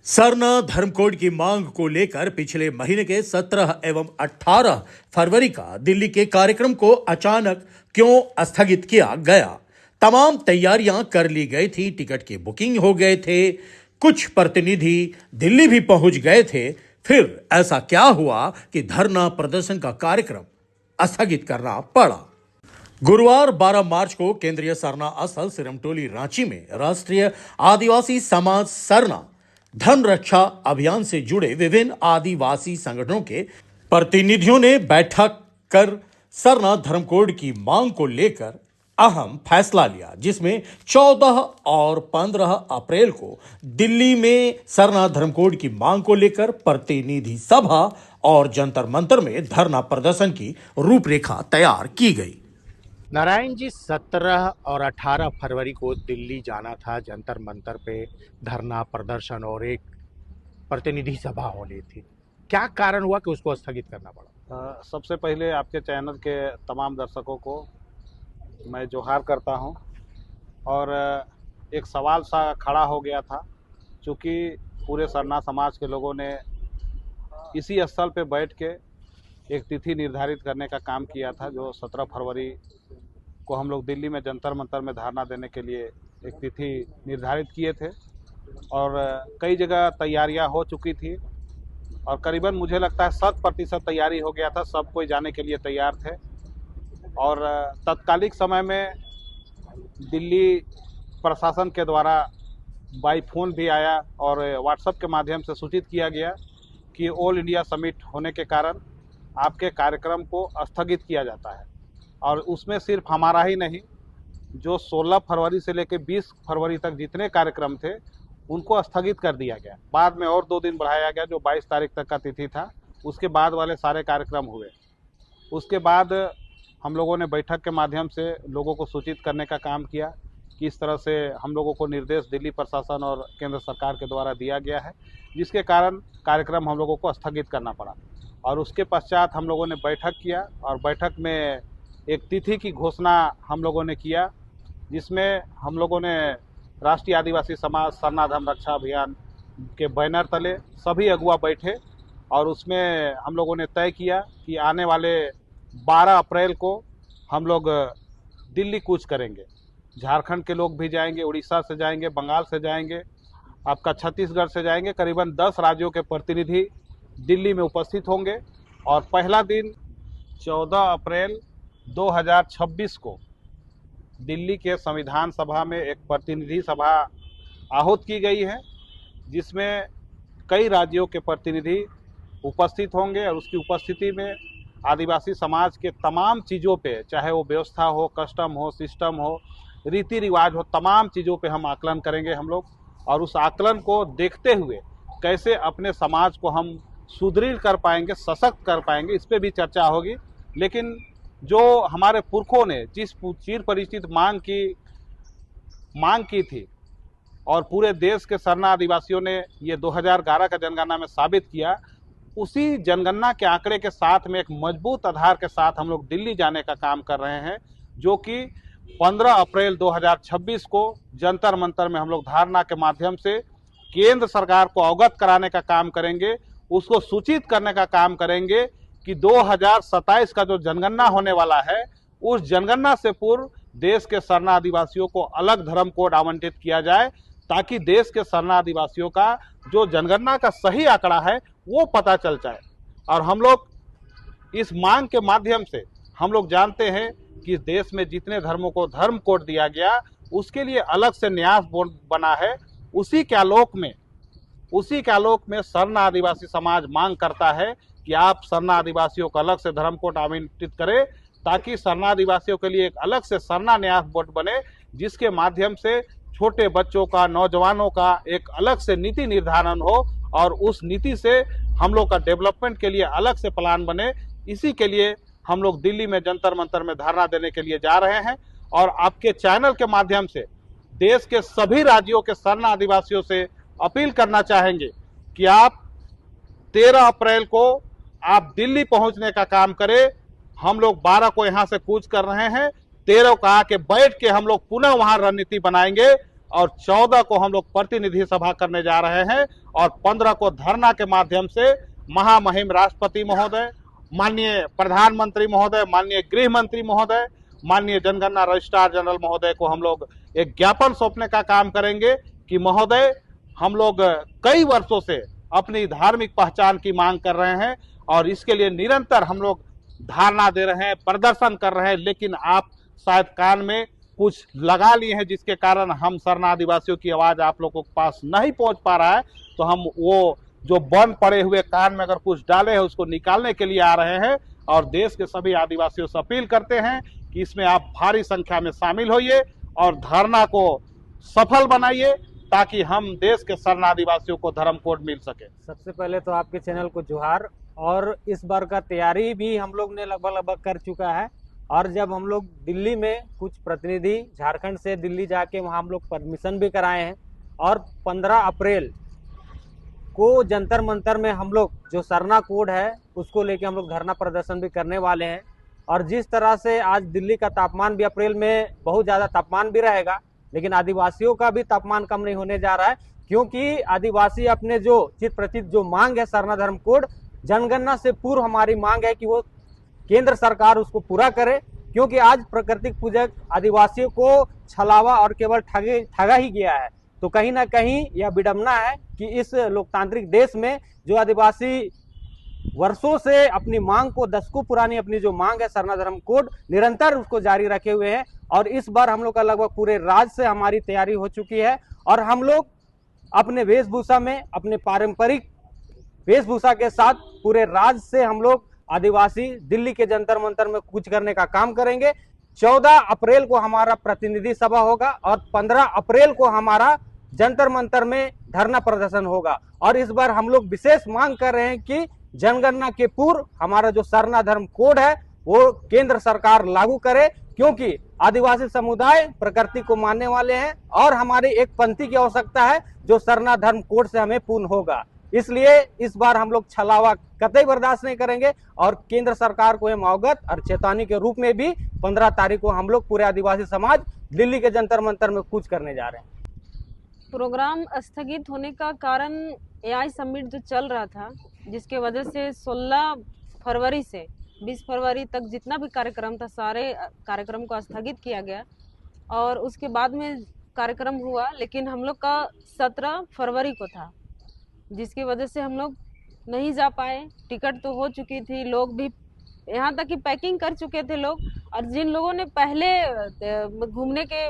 सरना धर्म कोड की मांग को लेकर पिछले महीने के 17 एवं 18 फरवरी का दिल्ली के कार्यक्रम को अचानक क्यों स्थगित किया गया। तमाम तैयारियां कर ली गई थी, टिकट की बुकिंग हो गए थे, कुछ प्रतिनिधि दिल्ली भी पहुंच गए थे। फिर ऐसा क्या हुआ कि धरना प्रदर्शन का कार्यक्रम स्थगित करना पड़ा। गुरुवार 12 मार्च को केंद्रीय सरना असल सिरमटोली रांची में राष्ट्रीय आदिवासी समाज सरना धर्म रक्षा अभियान से जुड़े विभिन्न आदिवासी संगठनों के प्रतिनिधियों ने बैठक कर सरना धर्म कोड की मांग को लेकर अहम फैसला लिया, जिसमें 14 और 15 अप्रैल को दिल्ली में सरना धर्म कोड की मांग को लेकर प्रतिनिधि सभा और जंतर मंतर में धरना प्रदर्शन की रूपरेखा तैयार की गई। नारायण जी, 17 और 18 फरवरी को दिल्ली जाना था, जंतर मंतर पे धरना प्रदर्शन और एक प्रतिनिधि सभा होनी थी। क्या कारण हुआ कि उसको स्थगित करना पड़ा? सबसे पहले आपके चैनल के तमाम दर्शकों को मैं जोहार करता हूं। और एक सवाल सा खड़ा हो गया था, क्योंकि पूरे सरना समाज के लोगों ने इसी स्थल पे बैठ के एक तिथि निर्धारित करने का काम किया था, जो 17 फरवरी को हम लोग दिल्ली में जंतर मंतर में धरना देने के लिए एक तिथि निर्धारित किए थे। और कई जगह तैयारियां हो चुकी थी और करीबन मुझे लगता है 100% तैयारी हो गया था, सब कोई जाने के लिए तैयार थे। और तत्कालिक समय में दिल्ली प्रशासन के द्वारा बाई फोन भी आया और व्हाट्सएप के माध्यम से सूचित किया गया कि ऑल इंडिया समिट होने के कारण आपके कार्यक्रम को स्थगित किया जाता है। और उसमें सिर्फ हमारा ही नहीं, जो 16 फरवरी से लेकर 20 फरवरी तक जितने कार्यक्रम थे उनको स्थगित कर दिया गया। बाद में और 2 दिन बढ़ाया गया, जो 22 तारीख तक का तिथि था, उसके बाद वाले सारे कार्यक्रम हुए। उसके बाद हम लोगों ने बैठक के माध्यम से लोगों को सूचित करने का काम किया कि इस तरह से हम लोगों को निर्देश दिल्ली प्रशासन और केंद्र सरकार के द्वारा दिया गया है, जिसके कारण कार्यक्रम हम लोगों को स्थगित करना पड़ा। और उसके पश्चात हम लोगों ने बैठक किया और बैठक में एक तिथि की घोषणा हम लोगों ने किया, जिसमें हम लोगों ने राष्ट्रीय आदिवासी समाज सरना धर्म रक्षा अभियान के बैनर तले सभी अगुवा बैठे और उसमें हम लोगों ने तय किया कि आने वाले 12 अप्रैल को हम लोग दिल्ली कूच करेंगे। झारखंड के लोग भी जाएंगे, उड़ीसा से जाएंगे, बंगाल से जाएंगे, आपका छत्तीसगढ़ से जाएंगे। करीबन 10 राज्यों के प्रतिनिधि दिल्ली में उपस्थित होंगे। और पहला दिन 14 अप्रैल 2026 को दिल्ली के संविधान सभा में एक प्रतिनिधि सभा आहूत की गई है, जिसमें कई राज्यों के प्रतिनिधि उपस्थित होंगे। और उसकी उपस्थिति में आदिवासी समाज के तमाम चीज़ों पे, चाहे वो व्यवस्था हो, कस्टम हो, सिस्टम हो, रीति रिवाज हो, तमाम चीज़ों पे हम आकलन करेंगे हम लोग। और उस आकलन को देखते हुए कैसे अपने समाज को हम सुदृढ़ कर पाएंगे, सशक्त कर पाएंगे, इस पर भी चर्चा होगी। लेकिन जो हमारे पुरखों ने जिस चिर परिचित मांग की थी और पूरे देश के सरना आदिवासियों ने ये 2011 का जनगणना में साबित किया, उसी जनगणना के आंकड़े के साथ में एक मजबूत आधार के साथ हम लोग दिल्ली जाने का काम कर रहे हैं, जो कि 15 अप्रैल 2026 को जंतर मंतर में हम लोग धारणा के माध्यम से केंद्र सरकार को अवगत कराने का काम करेंगे, उसको सूचित करने का काम करेंगे कि 2027 का जो जनगणना होने वाला है, उस जनगणना से पूर्व देश के सरना आदिवासियों को अलग धर्म कोड आवंटित किया जाए, ताकि देश के सरना आदिवासियों का जो जनगणना का सही आंकड़ा है वो पता चल जाए। और हम लोग इस मांग के माध्यम से हम लोग जानते हैं कि देश में जितने धर्मों को धर्म कोड दिया गया, उसके लिए अलग से न्यास बोर्ड बना है। उसी के आलोक में सरना आदिवासी समाज मांग करता है कि आप सरना आदिवासियों को अलग से धर्म कोड आवंटित करें, ताकि सरना आदिवासियों के लिए एक अलग से सरना न्यास बोर्ड बने, जिसके माध्यम से छोटे बच्चों का, नौजवानों का एक अलग से नीति निर्धारण हो और उस नीति से हम लोग का डेवलपमेंट के लिए अलग से प्लान बने। इसी के लिए हम लोग दिल्ली में जंतर मंतर में धरना देने के लिए जा रहे हैं। और आपके चैनल के माध्यम से देश के सभी राज्यों के सरना आदिवासियों से अपील करना चाहेंगे कि आप 13 अप्रैल को आप दिल्ली पहुंचने का काम करें। हम लोग 12 को यहाँ से कूच कर रहे हैं, 13 को आके बैठ के हम लोग पुनः वहां रणनीति बनाएंगे और 14 को हम लोग प्रतिनिधि सभा करने जा रहे हैं और 15 को धरना के माध्यम से महामहिम राष्ट्रपति महोदय, माननीय प्रधानमंत्री महोदय, माननीय गृह मंत्री महोदय, माननीय जनगणना रजिस्ट्रार जनरल महोदय को हम लोग एक ज्ञापन सौंपने का काम करेंगे कि महोदय, हम लोग कई वर्षों से अपनी धार्मिक पहचान की मांग कर रहे हैं और इसके लिए निरंतर हम लोग धारणा दे रहे हैं, प्रदर्शन कर रहे हैं, लेकिन आप शायद कान में कुछ लगा लिए हैं जिसके कारण हम सरना आदिवासियों की आवाज आप लोगों के पास नहीं पहुंच पा रहा है। तो हम वो जो बंद पड़े हुए कान में अगर कुछ डाले हैं उसको निकालने के लिए आ रहे हैं और देश के सभी आदिवासियों से अपील करते हैं कि इसमें आप भारी संख्या में शामिल होइए और धरना को सफल बनाइए ताकि हम देश के शरण आदिवासियों को धर्म कोड मिल सके। सबसे पहले तो आपके चैनल को जोहार। और इस बार का तैयारी भी हम लोग ने लगभग कर चुका है और जब हम लोग दिल्ली में कुछ प्रतिनिधि झारखंड से दिल्ली जाके वहाँ हम लोग परमिशन भी कराए हैं और 15 अप्रैल को जंतर मंतर में हम लोग जो सरना कोड है उसको लेके हम लोग धरना प्रदर्शन भी करने वाले हैं। और जिस तरह से आज दिल्ली का तापमान भी अप्रैल में बहुत ज़्यादा तापमान भी रहेगा, लेकिन आदिवासियों का भी तापमान कम नहीं होने जा रहा है, क्योंकि आदिवासी अपने जो चित प्रचित जो मांग है सरना धर्म कोड, जनगणना से पूर्व हमारी मांग है कि वो केंद्र सरकार उसको पूरा करे, क्योंकि आज प्राकृतिक पूजक आदिवासियों को छलावा और केवल ठगा ही गया है। तो कहीं ना कहीं यह विडंबना है कि इस लोकतांत्रिक देश में जो आदिवासी वर्षों से अपनी मांग को, दशकों पुरानी अपनी जो मांग है सरना धर्म कोड, निरंतर उसको जारी रखे हुए हैं। और इस बार हम लोग का लगभग पूरे राज्य से हमारी तैयारी हो चुकी है और हम लोग अपने वेशभूषा में, अपने पारंपरिक वेशभूषा के साथ पूरे राज्य से हम लोग आदिवासी दिल्ली के जंतर मंतर में कूच करने का काम करेंगे। 14 अप्रैल को हमारा प्रतिनिधि सभा होगा और 15 अप्रैल को हमारा जंतर मंतर में धरना प्रदर्शन होगा। और इस बार हम लोग विशेष मांग कर रहे हैं कि जनगणना के पूर्व हमारा जो सरना धर्म कोड है वो केंद्र सरकार लागू करे, क्योंकि आदिवासी समुदाय प्रकृति को मानने वाले हैं और हमारे एक पंथी की आवश्यकता है जो सरना धर्म कोड से हमें पूर्ण होगा। इसलिए इस बार हम लोग छलावा कतई बर्दाश्त नहीं करेंगे और केंद्र सरकार को हम अवगत और चेतावनी के रूप में भी 15 तारीख को हम लोग पूरे आदिवासी समाज दिल्ली के जंतर मंतर में कूच करने जा रहे हैं। प्रोग्राम स्थगित होने का कारण एआई समिट जो चल रहा था, जिसके वजह से 16 फरवरी से 20 फरवरी तक जितना भी कार्यक्रम था सारे कार्यक्रम को स्थगित किया गया और उसके बाद में कार्यक्रम हुआ, लेकिन हम लोग का 17 फरवरी को था, जिसकी वजह से हम लोग नहीं जा पाए। टिकट तो हो चुकी थी, लोग भी यहाँ तक कि पैकिंग कर चुके थे लोग, और जिन लोगों ने पहले घूमने के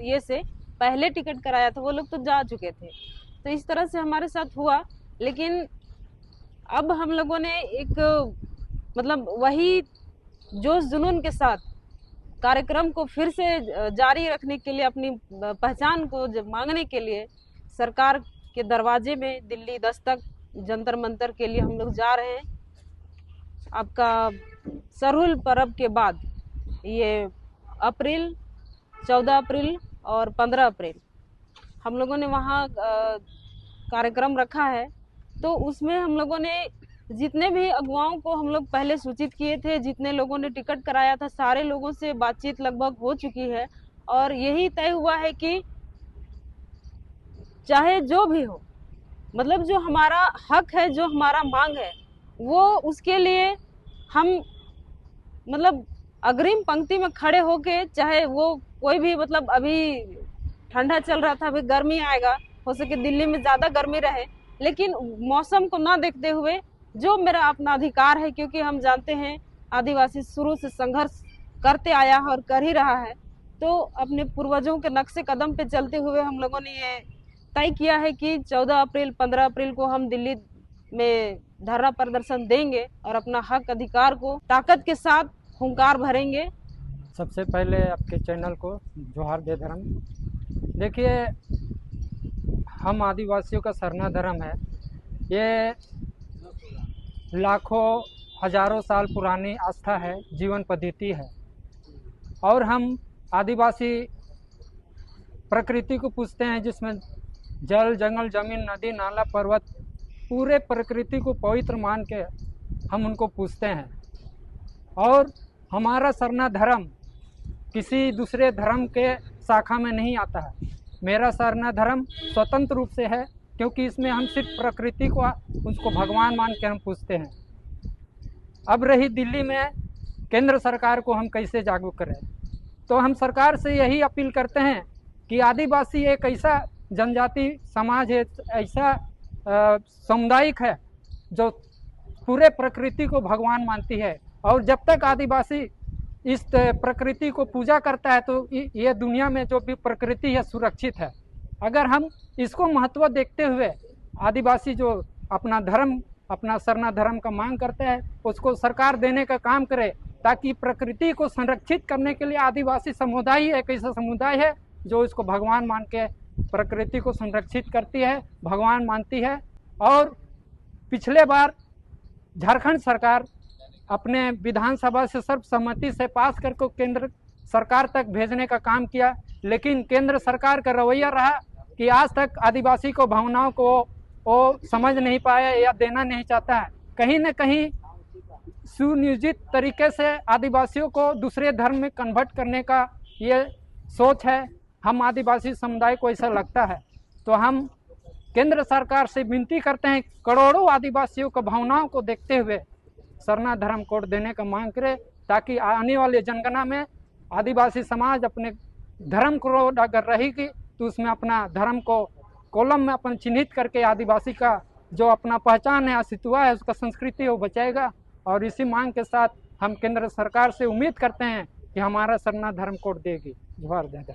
ये से पहले टिकट कराया था वो लोग तो जा चुके थे। तो इस तरह से हमारे साथ हुआ, लेकिन अब हम लोगों ने एक मतलब वही जोश जुनून के साथ कार्यक्रम को फिर से जारी रखने के लिए, अपनी पहचान को मांगने के लिए सरकार के दरवाजे में दिल्ली दस्तक जंतर मंतर के लिए हम लोग जा रहे हैं। आपका सरहुल पर्व के बाद ये अप्रैल, 14 अप्रैल और 15 अप्रैल हम लोगों ने वहाँ कार्यक्रम रखा है। तो उसमें हम लोगों ने जितने भी अगुवाओं को हम लोग पहले सूचित किए थे, जितने लोगों ने टिकट कराया था, सारे लोगों से बातचीत लगभग हो चुकी है और यही तय हुआ है कि चाहे जो भी हो, मतलब जो हमारा हक है, जो हमारा मांग है, वो उसके लिए हम मतलब अग्रिम पंक्ति में खड़े होके, चाहे वो कोई भी, मतलब अभी ठंडा चल रहा था, अभी गर्मी आएगा, हो सके दिल्ली में ज़्यादा गर्मी रहे, लेकिन मौसम को ना देखते हुए जो मेरा अपना अधिकार है, क्योंकि हम जानते हैं आदिवासी शुरू से संघर्ष करते आया है और कर ही रहा है, तो अपने पूर्वजों के नक्शे कदम पे चलते हुए हम लोगों ने ये तय किया है कि 14 अप्रैल 15 अप्रैल को हम दिल्ली में धरना प्रदर्शन देंगे और अपना हक अधिकार को ताकत के साथ हुंकार भरेंगे। सबसे पहले आपके चैनल को जोहार जय धर्म। देखिए, हम आदिवासियों का सरना धर्म है, ये लाखों हजारों साल पुरानी आस्था है, जीवन पद्धति है, और हम आदिवासी प्रकृति को पूजते हैं, जिसमें जल, जंगल, जमीन, नदी, नाला, पर्वत, पूरे प्रकृति को पवित्र मान के हम उनको पूजते हैं। और हमारा सरना धर्म किसी दूसरे धर्म के शाखा में नहीं आता है, मेरा सरना धर्म स्वतंत्र रूप से है, क्योंकि इसमें हम सिर्फ प्रकृति को उसको भगवान मान के हम पूजते हैं। अब रही दिल्ली में केंद्र सरकार को हम कैसे जागरूक करें, तो हम सरकार से यही अपील करते हैं कि आदिवासी एक ऐसा जनजाति समाज है, ऐसा सामुदायिक है जो पूरे प्रकृति को भगवान मानती है, और जब तक आदिवासी इस प्रकृति को पूजा करता है तो ये दुनिया में जो भी प्रकृति है सुरक्षित है। अगर हम इसको महत्व देखते हुए आदिवासी जो अपना धर्म, अपना सरना धर्म का मांग करते हैं, उसको सरकार देने का काम करे, ताकि प्रकृति को संरक्षित करने के लिए आदिवासी समुदाय एक ऐसा समुदाय है जो इसको भगवान मान के प्रकृति को संरक्षित करती है, भगवान मानती है। और पिछले बार झारखंड सरकार अपने विधानसभा से सर्वसम्मति से पास करके केंद्र सरकार तक भेजने का काम किया, लेकिन केंद्र सरकार का रवैया रहा कि आज तक आदिवासी को भावनाओं को वो समझ नहीं पाया या देना नहीं चाहता है। कहीं न कहीं सुनियोजित तरीके से आदिवासियों को दूसरे धर्म में कन्वर्ट करने का ये सोच है। हम आदिवासी समुदाय को ऐसा लगता है, तो हम केंद्र सरकार से विनती करते हैं करोड़ों आदिवासियों को भावनाओं को देखते हुए सरना धर्म कोड देने का मांग करे, ताकि आने वाले जनगणना में आदिवासी समाज अपने धर्म को अगर रहेगी तो उसमें अपना धर्म को कॉलम में अपन चिन्हित करके आदिवासी का जो अपना पहचान है, अस्तित्व है, उसका संस्कृति वो बचाएगा। और इसी मांग के साथ हम केंद्र सरकार से उम्मीद करते हैं कि हमारा सरना धर्म कोड देगी। जोहार दादा।